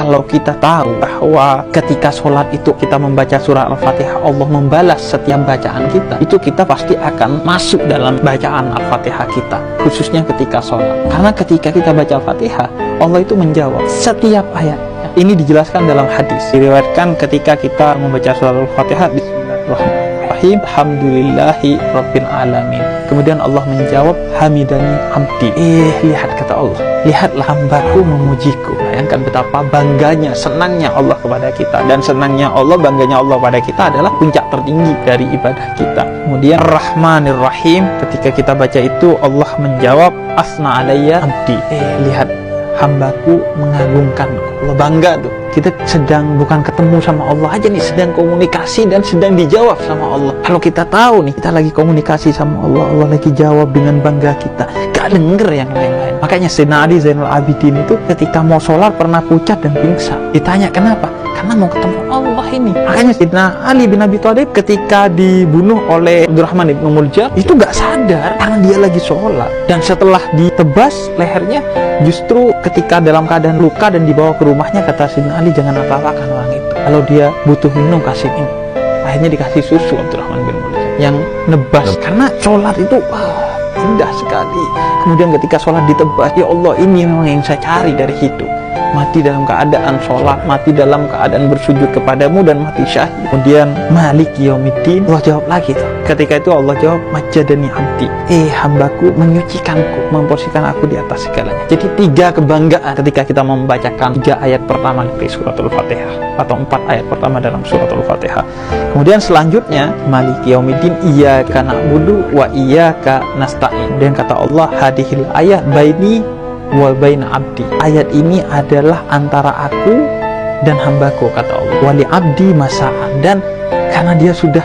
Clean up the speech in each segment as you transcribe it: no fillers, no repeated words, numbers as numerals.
kalau kita tahu bahwa ketika sholat itu kita membaca surah Al-Fatihah, Allah membalas setiap bacaan kita, itu kita pasti akan masuk dalam bacaan Al-Fatihah kita, khususnya ketika sholat. Karena ketika kita baca Al-Fatihah, Allah itu menjawab setiap ayatnya. Ini dijelaskan dalam hadis, diriwayatkan ketika kita membaca surah Al-Fatihah, Bismillahirrahmanirrahim, Alhamdulillahi Rabbil Alamin. Kemudian Allah menjawab, Hamidani Abdi. Lihat kata Allah, lihatlah hambaku memujiku. Bayangkan betapa bangganya, senangnya Allah kepada kita. Dan senangnya Allah, bangganya Allah pada kita adalah puncak tertinggi dari ibadah kita. Kemudian Ar-Rahmanir Rahim, ketika kita baca itu Allah menjawab, Asna alayya abdi. Lihat hambaku mengagungkanku. Allah bangga tuh. Kita sedang bukan ketemu sama Allah aja nih, sedang komunikasi dan sedang dijawab sama Allah. Kalau kita tahu nih, kita lagi komunikasi sama Allah, Allah lagi jawab dengan bangga kita, gak denger yang lain-lain. Makanya Sayyidina Ali Zainal Abidin itu ketika mau sholat pernah pucat dan pingsan. Ditanya kenapa? Karena mau ketemu Allah ini. Makanya Sayyidina Ali bin Abi Thalib ketika dibunuh oleh Abdurrahman ibn Muljam itu gak sadar karena dia lagi sholat. Dan setelah ditebas lehernya, justru ketika dalam keadaan luka dan dibawa ke rumahnya, kata Sayyidina Ali, jangan apa-apakan orang itu. Kalau dia butuh minum, kasih minum. Akhirnya dikasih susu Abdurrahman bin Muljam yang nebas. Karena sholat itu indah sekali. Kemudian ketika sholat ditebas, ya Allah, ini memang yang saya cari dari hidup. Mati dalam keadaan sholat, mati dalam keadaan bersujud kepadamu, dan mati syahid. Kemudian Malik Yaumiddin, Allah jawab lagi tuh. Ketika itu Allah jawab, Majjadani Abdi. Hambaku menyucikanku, memposisikan aku di atas segalanya. Jadi 3 kebanggaan ketika kita membacakan 3 ayat pertama dari surat Al-Fatihah, atau 4 ayat pertama dalam surat Al-Fatihah. Kemudian selanjutnya Malik Yaumiddin, Iyyaka na'budu wa iyyaka nasta'in. Dan kata Allah, hadihil ayat baini wa baina abdi. Ayat ini adalah antara aku dan hambaku, kata Allah. Wali abdi masa'an. Dan karena dia sudah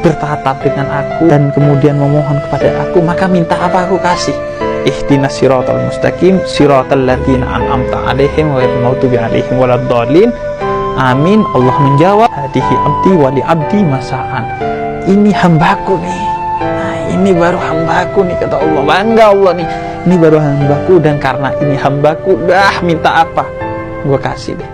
bertatap dengan aku dan kemudian memohon kepada aku, maka minta apa aku kasih. Ihdinas siratal mustaqim, siratal ladzina an'amta 'alaihim ghairil maghdubi 'alaihim waladdallin. Amin. Allah menjawab, hadihi abdi wali abdi masa'an. Ini hambaku nih. Ini baru hambaku nih, kata Allah. Bangga Allah nih, ini baru hambaku, dan karena ini hambaku, minta apa gue kasih deh.